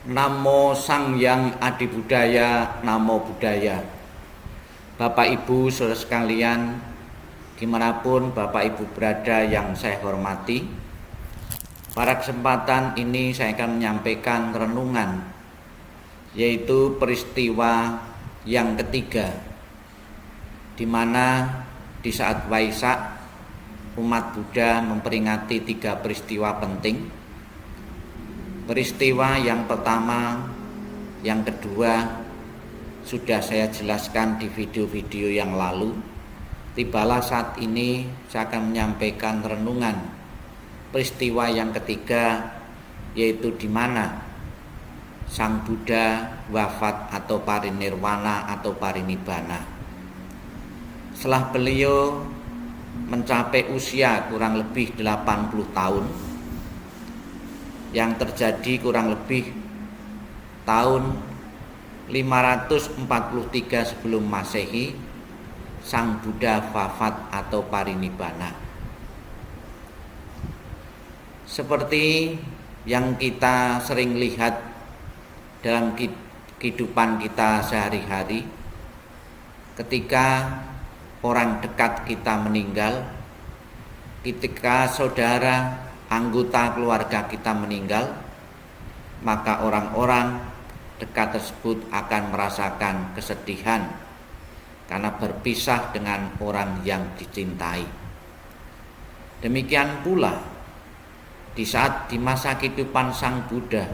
Namo Sang Hyang Adi Budaya, Namo Buddhaya. Bapak Ibu saudara sekalian, dimanapun Bapak Ibu berada yang saya hormati, pada kesempatan ini saya akan menyampaikan renungan, yaitu peristiwa yang ketiga, di mana di saat Waisak umat Buddha memperingati 3 peristiwa penting. Peristiwa yang pertama, yang kedua sudah saya jelaskan di video-video yang lalu. Tibalah saat ini saya akan menyampaikan renungan peristiwa yang ketiga, yaitu di mana Sang Buddha wafat atau parinirwana atau parinibbana. Setelah beliau mencapai usia kurang lebih 80 tahun, yang terjadi kurang lebih tahun 543 sebelum Masehi, Sang Buddha wafat atau parinibbana. Seperti yang kita sering lihat dalam kehidupan kita sehari-hari, ketika orang dekat kita meninggal, ketika saudara anggota keluarga kita meninggal, maka orang-orang dekat tersebut akan merasakan kesedihan karena berpisah dengan orang yang dicintai. Demikian pula di masa kehidupan Sang Buddha,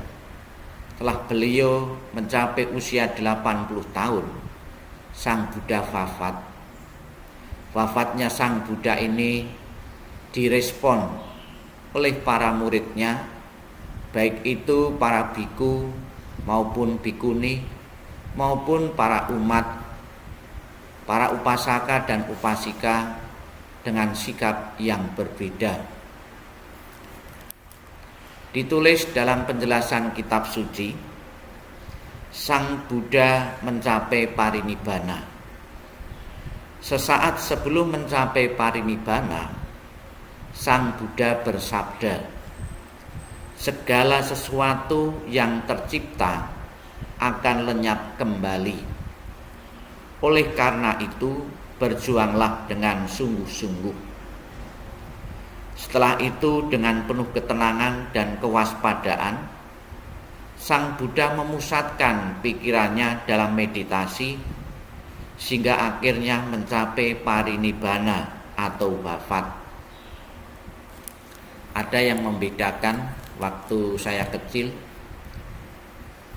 setelah beliau mencapai usia 80 tahun, Sang Buddha wafat. Wafatnya Sang Buddha ini direspon oleh para muridnya, baik itu para biku maupun bikuni maupun para umat, para upasaka dan upasika, dengan sikap yang berbeda. Ditulis dalam penjelasan kitab suci, Sang Buddha mencapai parinibbana. Sesaat sebelum mencapai parinibbana, Sang Buddha bersabda, segala sesuatu yang tercipta akan lenyap kembali. Oleh karena itu, berjuanglah dengan sungguh-sungguh. Setelah itu, dengan penuh ketenangan dan kewaspadaan, Sang Buddha memusatkan pikirannya dalam meditasi sehingga akhirnya mencapai parinibbana atau wafat. Ada yang membedakan waktu saya kecil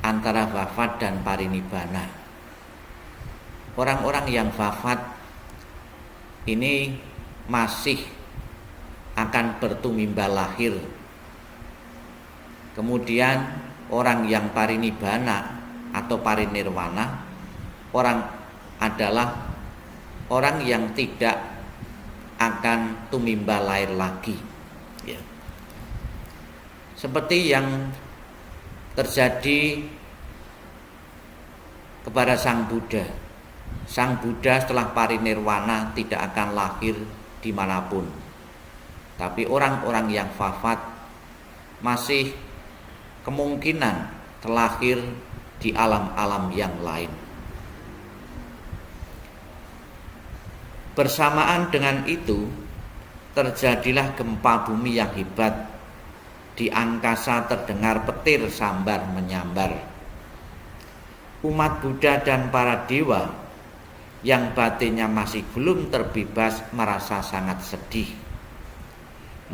antara wafat dan parinibbana. Orang-orang yang wafat ini masih akan bertumimbal lahir. Kemudian orang yang parinibbana atau parinirwana, orang adalah orang yang tidak akan tumimbal lahir lagi. Ya. Seperti yang terjadi kepada Sang Buddha. Sang Buddha setelah parinirwana tidak akan lahir dimanapun. Tapi orang-orang yang wafat masih kemungkinan terlahir di alam-alam yang lain. Bersamaan dengan itu, terjadilah gempa bumi yang hebat. Di angkasa terdengar petir sambar menyambar. Umat Buddha dan para dewa yang batinnya masih belum terbebas merasa sangat sedih.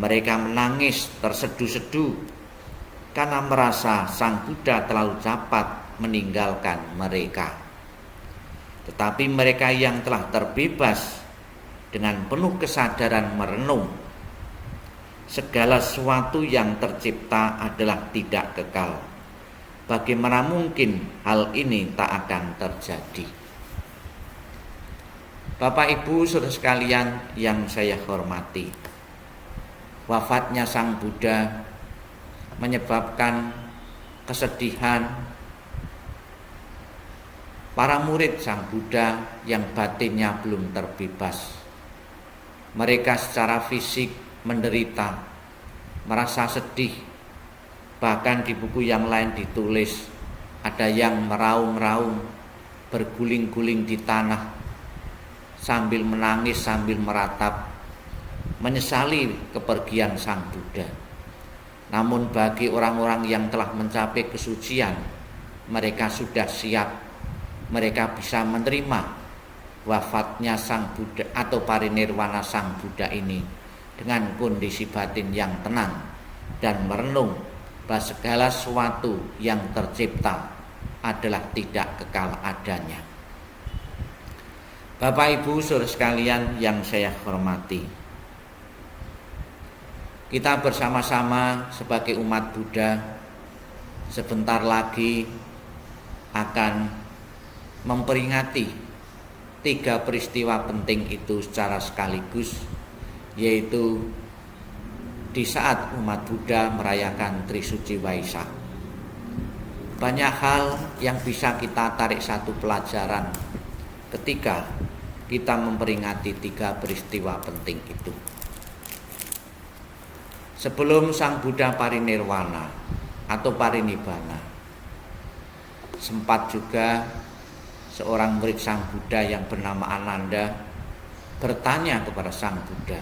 Mereka menangis terseduh-seduh karena merasa Sang Buddha terlalu cepat meninggalkan mereka. Tetapi mereka yang telah terbebas dengan penuh kesadaran merenung, segala sesuatu yang tercipta adalah tidak kekal. Bagaimana mungkin hal ini tak akan terjadi? Bapak Ibu saudara sekalian yang saya hormati, wafatnya Sang Buddha menyebabkan kesedihan para murid Sang Buddha yang batinnya belum terbebas. Mereka secara fisik menderita, merasa sedih, Bahkan di buku yang lain ditulis ada yang meraung-raung, berguling-guling di tanah sambil menangis, sambil meratap, menyesali kepergian Sang Buddha. Namun bagi orang-orang yang telah mencapai kesucian, mereka sudah siap, mereka bisa menerima wafatnya Sang Buddha atau parinirwana Sang Buddha ini dengan kondisi batin yang tenang dan merenung bahwa segala sesuatu yang tercipta adalah tidak kekal adanya. Bapak Ibu saudara sekalian yang saya hormati, kita bersama-sama sebagai umat Buddha sebentar lagi akan memperingati 3 peristiwa penting itu secara sekaligus, yaitu di saat umat Buddha merayakan Trisuci Waisak. Banyak hal yang bisa kita tarik satu pelajaran ketika kita memperingati 3 peristiwa penting itu. Sebelum Sang Buddha parinirwana atau parinibbana, sempat juga seorang murid Sang Buddha yang bernama Ananda bertanya kepada Sang Buddha,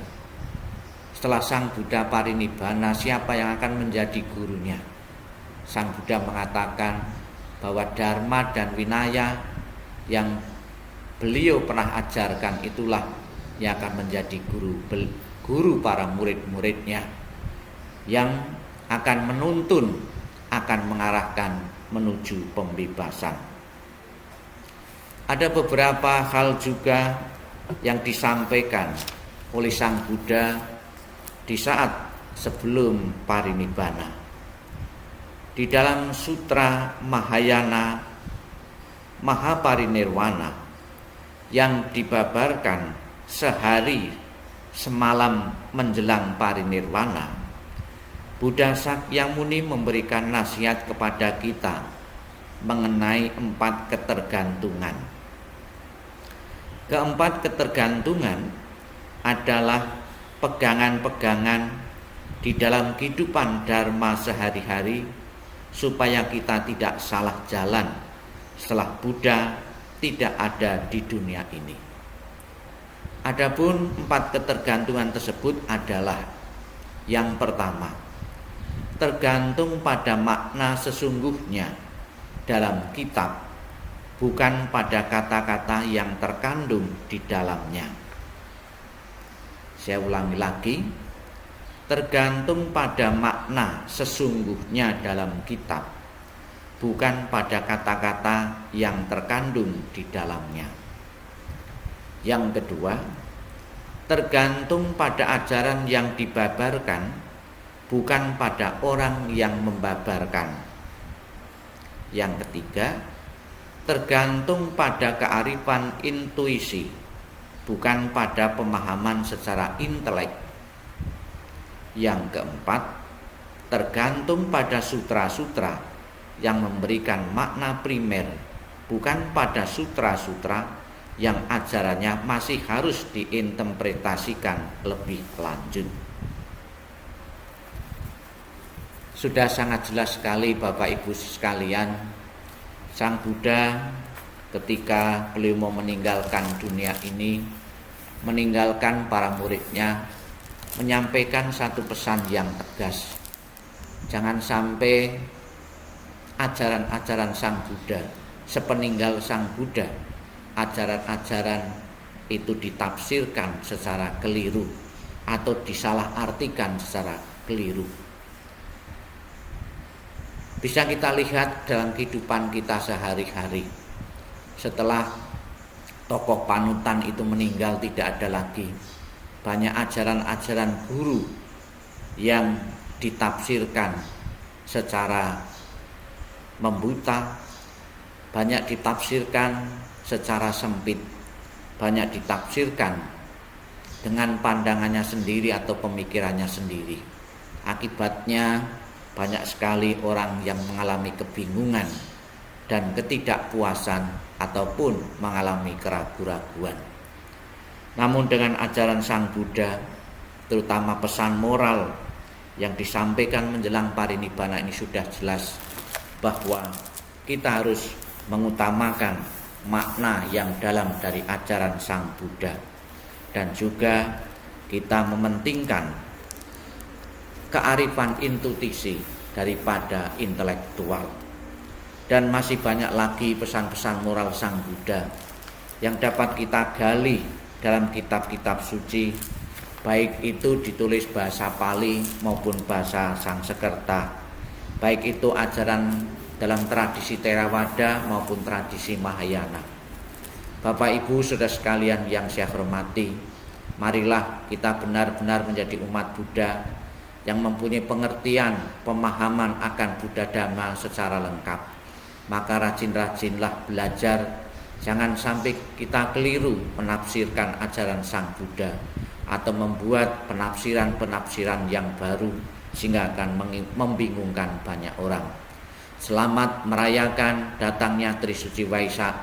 setelah Sang Buddha parinibbana, siapa yang akan menjadi gurunya? Sang Buddha mengatakan bahwa Dharma dan Vinaya yang beliau pernah ajarkan itulah yang akan menjadi guru para murid-muridnya, yang akan menuntun, akan mengarahkan menuju pembebasan. Ada beberapa hal juga yang disampaikan oleh Sang Buddha di saat sebelum parinibbana. Di dalam Sutra Mahayana Mahaparinirwana yang dibabarkan sehari semalam menjelang parinirwana, Buddha Sakyamuni memberikan nasihat kepada kita mengenai 4 ketergantungan. Keempat ketergantungan adalah pegangan-pegangan di dalam kehidupan dharma sehari-hari supaya kita tidak salah jalan setelah Buddha tidak ada di dunia ini. Adapun 4 ketergantungan tersebut adalah: yang pertama, tergantung pada makna sesungguhnya dalam kitab, bukan pada kata-kata yang terkandung di dalamnya. Saya ulangi lagi, tergantung pada makna sesungguhnya dalam kitab, bukan pada kata-kata yang terkandung di dalamnya. Yang kedua, tergantung pada ajaran yang dibabarkan, bukan pada orang yang membabarkan. Yang ketiga, tergantung pada kearifan intuisi, bukan pada pemahaman secara intelek. Yang keempat, tergantung pada sutra-sutra yang memberikan makna primer, bukan pada sutra-sutra yang ajarannya masih harus diinterpretasikan lebih lanjut. Sudah sangat jelas sekali Bapak Ibu sekalian, Sang Buddha ketika beliau mau meninggalkan dunia ini, meninggalkan para muridnya, menyampaikan satu pesan yang tegas. Jangan sampai ajaran-ajaran Sang Buddha, sepeninggal Sang Buddha, ajaran-ajaran itu ditafsirkan secara keliru atau disalahartikan secara keliru. Bisa kita lihat dalam kehidupan kita sehari-hari. Setelah tokoh panutan itu meninggal, tidak ada lagi. Banyak ajaran-ajaran guru yang ditafsirkan secara membuta, banyak ditafsirkan secara sempit, banyak ditafsirkan dengan pandangannya sendiri atau pemikirannya sendiri. Akibatnya banyak sekali orang yang mengalami kebingungan dan ketidakpuasan ataupun mengalami keraguan-raguan. Namun dengan ajaran Sang Buddha, terutama pesan moral Yang disampaikan menjelang parinibbana ini sudah jelas bahwa kita harus mengutamakan makna yang dalam dari ajaran Sang Buddha, dan juga kita mementingkan kearifan intuisi daripada intelektual. Dan masih banyak lagi pesan-pesan moral Sang Buddha yang dapat kita gali dalam kitab-kitab suci, baik itu ditulis bahasa Pali maupun bahasa Sanskerta, baik itu ajaran dalam tradisi Theravada maupun tradisi Mahayana. Bapak Ibu saudara sekalian yang saya hormati, marilah kita benar-benar menjadi umat Buddha yang mempunyai pengertian, pemahaman akan Buddha Dhamma secara lengkap. Maka rajin-rajinlah belajar, jangan sampai kita keliru menafsirkan ajaran Sang Buddha atau membuat penafsiran-penafsiran yang baru sehingga akan membingungkan banyak orang. Selamat merayakan datangnya Trisuci Waisak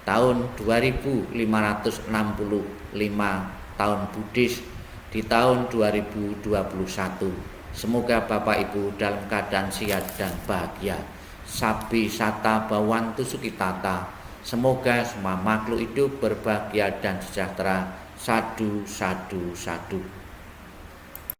tahun 2565 tahun Buddhis di tahun 2021. Semoga Bapak Ibu dalam keadaan sehat dan bahagia. Sabi sata bawantu sukitata. Semoga semua makhluk hidup berbahagia dan sejahtera. Sadu, sadu, sadu.